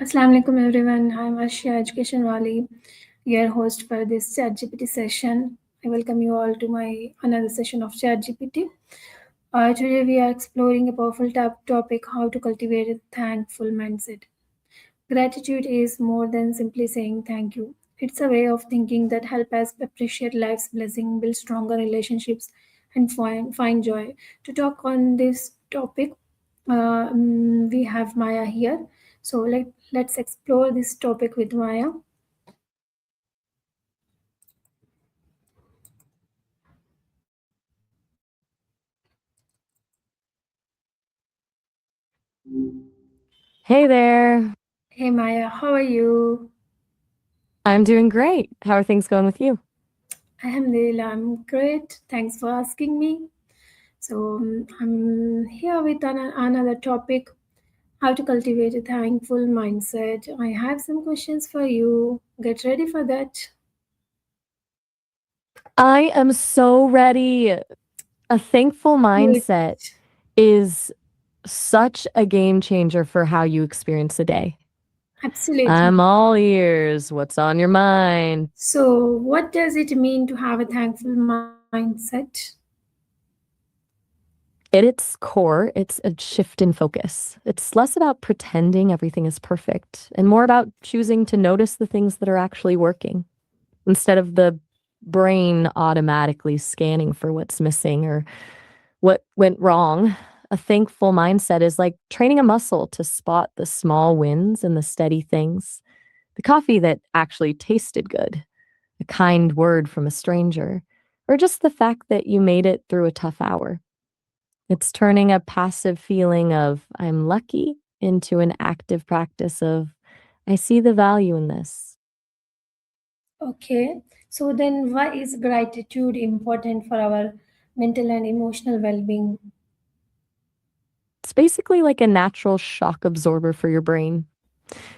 Assalamu alaikum everyone. I'm Ashia Education Wali, your host for this ChatGPT session. I welcome you all to my another session of ChatGPT. Today we are exploring a powerful topic: how to cultivate a thankful mindset. Gratitude is more than simply saying thank you. It's a way of thinking that helps us appreciate life's blessing, build stronger relationships, and find joy. To talk on this topic, we have Maya here. So let's explore this topic with Maya. Hey there. Hey Maya, how are you? I'm doing great. How are things going with you? Alhamdulillah, I'm great. Thanks for asking me. So I'm here with another topic: how to cultivate a thankful mindset. I have some questions for you. Get ready for that. I am so ready. A thankful Good. mindset is such a game changer for how you experience the day. Absolutely. I'm all ears. What's on your mind? So, what does it mean to have a thankful mindset? At its core, it's a shift in focus. It's less about pretending everything is perfect and more about choosing to notice the things that are actually working instead of the brain automatically scanning for what's missing or what went wrong. A thankful mindset is like training a muscle to spot the small wins and the steady things. The coffee that actually tasted good, a kind word from a stranger, or just the fact that you made it through a tough hour. It's turning a passive feeling of, I'm lucky, into an active practice of, I see the value in this. Okay. So, then why is gratitude important for our mental and emotional well being? It's basically like a natural shock absorber for your brain.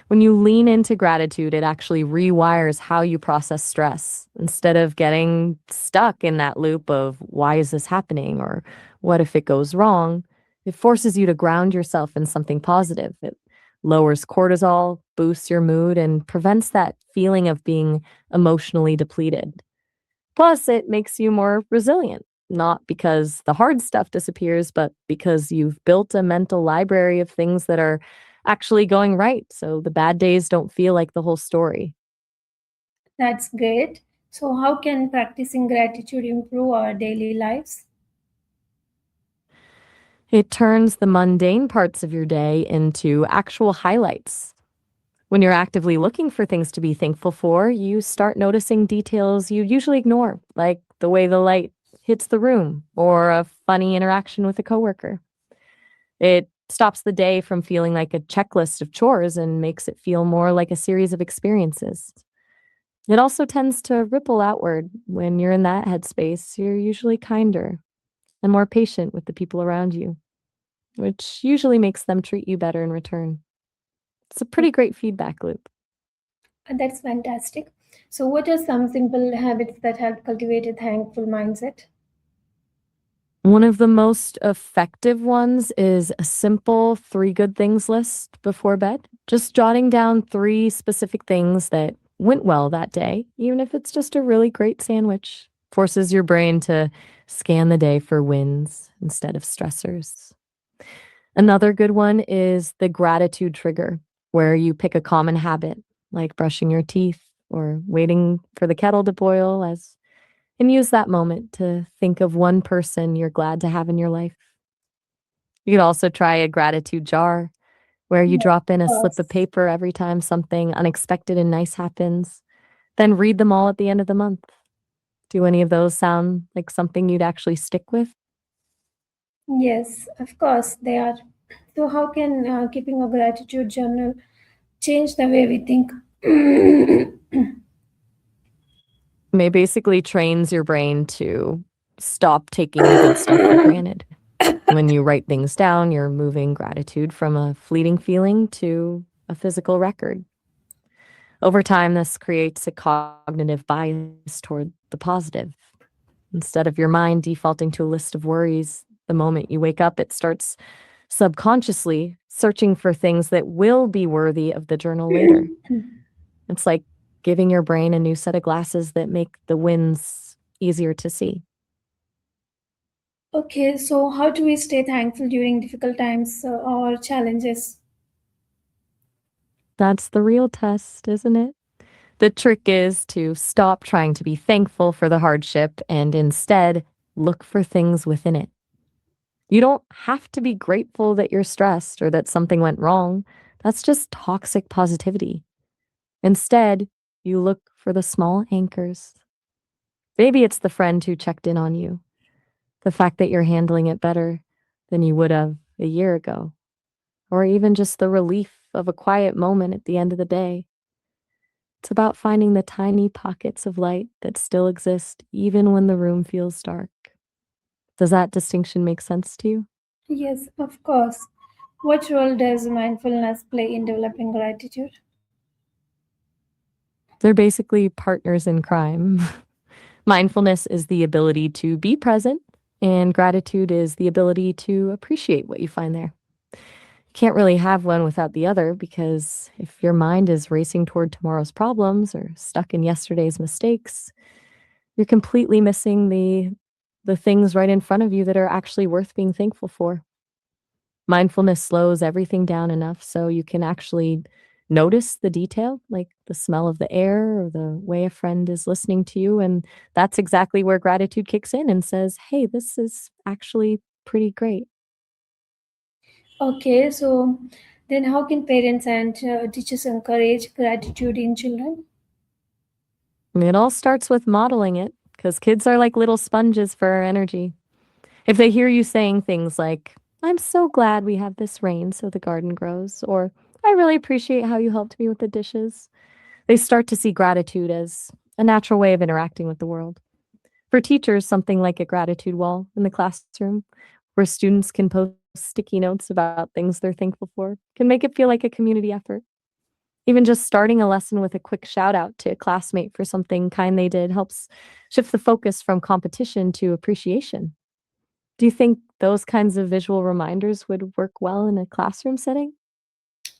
When you lean into gratitude, it actually rewires how you process stress instead of getting stuck in that loop of why is this happening or what if it goes wrong. It forces you to ground yourself in something positive. It lowers cortisol, boosts your mood, and prevents that feeling of being emotionally depleted. Plus, it makes you more resilient, not because the hard stuff disappears, but because you've built a mental library of things that are actually going right. So the bad days don't feel like the whole story. That's great. So, how can practicing gratitude improve our daily lives? It turns the mundane parts of your day into actual highlights. When you're actively looking for things to be thankful for, you start noticing details you usually ignore, like the way the light hits the room or a funny interaction with a coworker. It stops the day from feeling like a checklist of chores and makes it feel more like a series of experiences. It also tends to ripple outward. When you're in that headspace, you're usually kinder and more patient with the people around you, which usually makes them treat you better in return. It's a pretty great feedback loop. That's fantastic. So, what are some simple habits that help cultivate a thankful mindset? One of the most effective ones is a simple three good things list before bed. Just jotting down three specific things that went well that day, even if it's just a really great sandwich, forces your brain to scan the day for wins instead of stressors. Another good one is the gratitude trigger, where you pick a common habit like brushing your teeth or waiting for the kettle to boil as and use that moment to think of one person you're glad to have in your life. You could also try a gratitude jar where you Yes, drop in of a slip of course. paper every time something unexpected and nice happens, then read them all at the end of the month. Do any of those sound like something you'd actually stick with? Yes, of course, they are. So, how can keeping a gratitude journal change the way we think? It basically trains your brain to stop taking the good stuff for granted. When you write things down, you're moving gratitude from a fleeting feeling to a physical record. Over time, this creates a cognitive bias toward the positive. Instead of your mind defaulting to a list of worries, the moment you wake up, it starts subconsciously searching for things that will be worthy of the journal later. It's like giving your brain a new set of glasses that make the wins easier to see. Okay, so how do we stay thankful during difficult times or challenges? That's the real test, isn't it? The trick is to stop trying to be thankful for the hardship and instead look for things within it. You don't have to be grateful that you're stressed or that something went wrong. That's just toxic positivity. Instead, you look for the small anchors. Maybe it's the friend who checked in on you, the fact that you're handling it better than you would have a year ago, or even just the relief of a quiet moment at the end of the day. It's about finding the tiny pockets of light that still exist even when the room feels dark. Does that distinction make sense to you? Yes, of course. What role does mindfulness play in developing gratitude? They're basically partners in crime. Mindfulness is the ability to be present, and gratitude is the ability to appreciate what you find there. Can't really have one without the other because if your mind is racing toward tomorrow's problems or stuck in yesterday's mistakes, you're completely missing the things right in front of you that are actually worth being thankful for. Mindfulness slows everything down enough so you can actually notice the detail, like the smell of the air or the way a friend is listening to you. And that's exactly where gratitude kicks in and says, hey, this is actually pretty great. Okay, so then how can parents and teachers encourage gratitude in children? It all starts with modeling it because kids are like little sponges for our energy. If they hear you saying things like, I'm so glad we have this rain so the garden grows, or I really appreciate how you helped me with the dishes, they start to see gratitude as a natural way of interacting with the world. For teachers, something like a gratitude wall in the classroom where students can post sticky notes about things they're thankful for can make it feel like a community effort. Even just starting a lesson with a quick shout out to a classmate for something kind they did helps shift the focus from competition to appreciation. Do you think those kinds of visual reminders would work well in a classroom setting?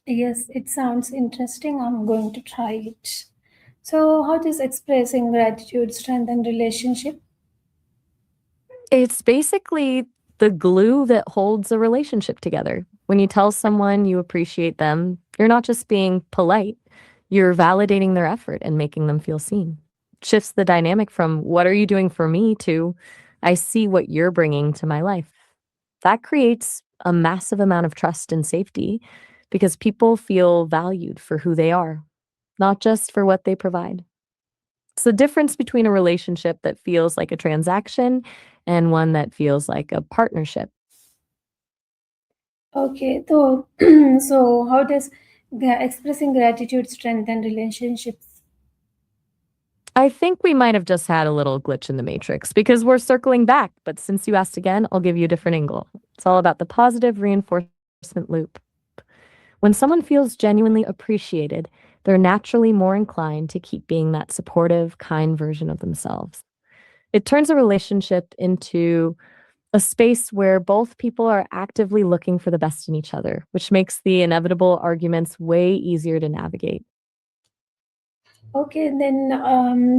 Yes, it sounds interesting. I'm going to try it. So, how does expressing gratitude strengthen relationship? It's basically the glue that holds a relationship together. When you tell someone you appreciate them, you're not just being polite, you're validating their effort and making them feel seen. Shifts the dynamic from what are you doing for me to I see what you're bringing to my life. That creates a massive amount of trust and safety because people feel valued for who they are, not just for what they provide. It's the difference between a relationship that feels like a transaction and one that feels like a partnership. Okay, so so how does expressing gratitude strengthen relationships? I think we might have just had a little glitch in the matrix because we're circling back. But since you asked again, I'll give you a different angle. It's all about the positive reinforcement loop. When someone feels genuinely appreciated, they're naturally more inclined to keep being that supportive, kind version of themselves. It turns a relationship into a space where both people are actively looking for the best in each other, which makes the inevitable arguments way easier to navigate. Okay, then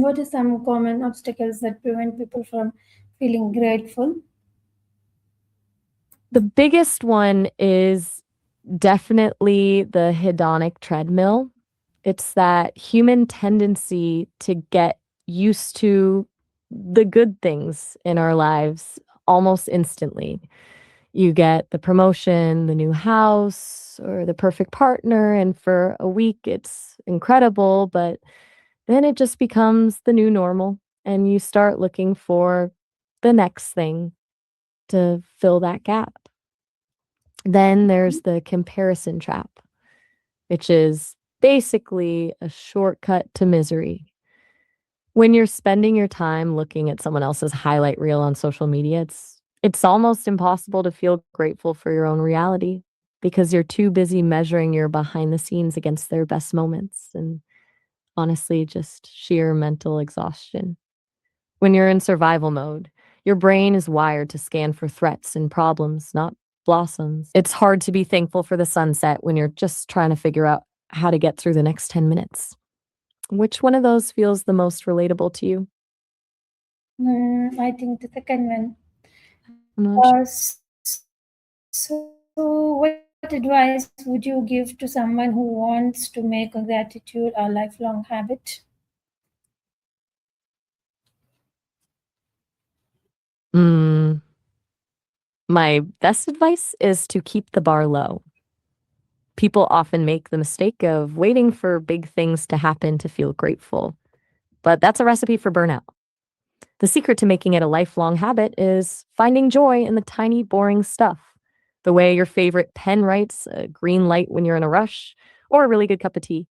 what are some common obstacles that prevent people from feeling grateful? The biggest one is definitely the hedonic treadmill. It's that human tendency to get used to the good things in our lives almost instantly. You get the promotion, the new house, or the perfect partner, and for a week it's incredible, but then it just becomes the new normal, and you start looking for the next thing to fill that gap. Then there's the comparison trap, which is basically a shortcut to misery. When you're spending your time looking at someone else's highlight reel on social media, it's almost impossible to feel grateful for your own reality because you're too busy measuring your behind the scenes against their best moments and honestly just sheer mental exhaustion. When you're in survival mode, your brain is wired to scan for threats and problems, not blossoms. It's hard to be thankful for the sunset when you're just trying to figure out how to get through the next 10 minutes. Which one of those feels the most relatable to you? I think the second one. I'm not sure. So, what advice would you give to someone who wants to make a gratitude a lifelong habit? Mm, my best advice is to keep the bar low. People often make the mistake of waiting for big things to happen to feel grateful, but that's a recipe for burnout. The secret to making it a lifelong habit is finding joy in the tiny, boring stuff. The way your favorite pen writes, a green light when you're in a rush, or a really good cup of tea.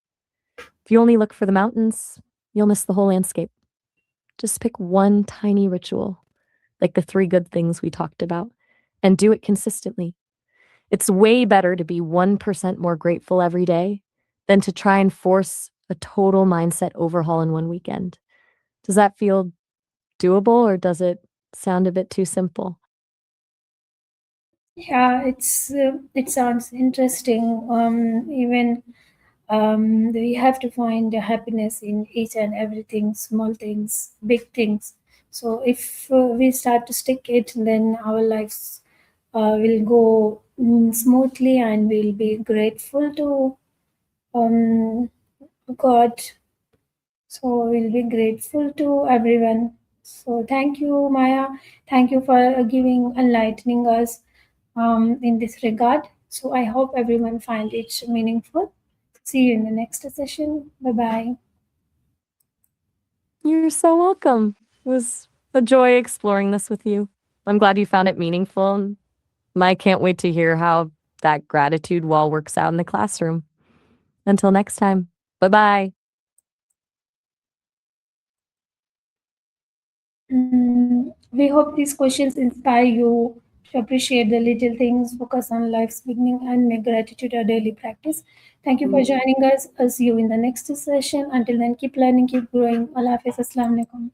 If you only look for the mountains, you'll miss the whole landscape. Just pick one tiny ritual, like the three good things we talked about, and do it consistently. It's way better to be 1% more grateful every day than to try and force a total mindset overhaul in one weekend. Does that feel doable or does it sound a bit too simple? Yeah, it sounds interesting. Even we have to find the happiness in each and everything, small things, big things. So if we start to stick it, then our lives will go smoothly, and we'll be grateful to um, God. So we'll be grateful to everyone. So thank you, Maya. Thank you for giving enlightening us in this regard. So I hope everyone find it meaningful. See you in the next session. Bye bye. You're so welcome. It was a joy exploring this with you. I'm glad you found it meaningful. And I can't wait to hear how that gratitude wall works out in the classroom. Until next time, bye bye. We hope these questions inspire you to appreciate the little things, focus on life's beginning, and make gratitude a daily practice. Thank you for joining us. I'll see you in the next session. Until then, keep learning, keep growing. Allah Hafiz. Assalamu alaikum.